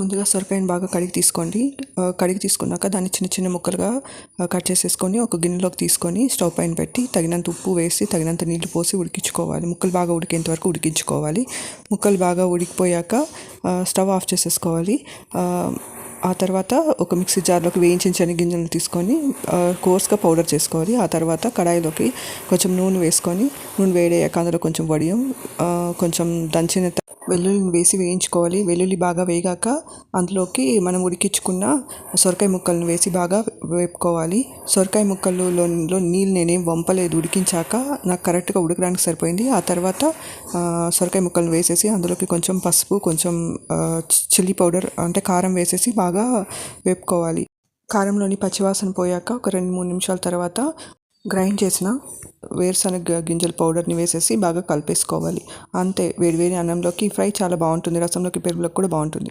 ముందుగా సొరకాయని బాగా కడిగి తీసుకోండి. కడిగి తీసుకున్నాక దాన్ని చిన్న చిన్న ముక్కలుగా కట్ చేసేసుకొని ఒక గిన్నెలోకి తీసుకొని స్టవ్ పైన పెట్టి తగినంత ఉప్పు వేసి తగినంత నీళ్లు పోసి ఉడికించుకోవాలి. ముక్కలు బాగా ఉడికేంత వరకు ఉడికించుకోవాలి. ముక్కలు బాగా ఉడికిపోయాక స్టవ్ ఆఫ్ చేసేసుకోవాలి. ఆ తర్వాత ఒక మిక్సీ జార్లోకి వేయించిన శనగగింజలు తీసుకొని కోర్స్గా పౌడర్ చేసుకోవాలి. ఆ తర్వాత కడాయిలోకి కొంచెం నూనె వేసుకొని నూనె వేడయ్యాక అందులో కొంచెం వడియం, కొంచెం దంచిన వెల్లుల్లిని వేసి వేయించుకోవాలి. వెల్లుల్లి బాగా వేగాక అందులోకి మనం ఉడికించుకున్న సొరకాయ ముక్కలను వేసి బాగా వేపుకోవాలి. సొరకాయ ముక్కల్లో నీళ్ళు నేనేం వంపలేదు. ఉడికించాక నాకు కరెక్ట్గా ఉడకడానికి సరిపోయింది. ఆ తర్వాత సొరకాయ ముక్కలను వేసేసి అందులోకి కొంచెం పసుపు, కొంచెం చిల్లీ పౌడర్ అంటే కారం వేసేసి బాగా వేపుకోవాలి. కారంలోని పచ్చివాసన పోయాక ఒక 2-3 నిమిషాల తర్వాత గ్రైండ్ చేసిన వేరుశనగ గింజల పౌడర్ని వేసేసి బాగా కలిపేసుకోవాలి. అంతే, వేడివేడి అన్నంలోకి ఫ్రై చాలా బాగుంటుంది. రసంలోకి, పెరుగులోకి కూడా బాగుంటుంది.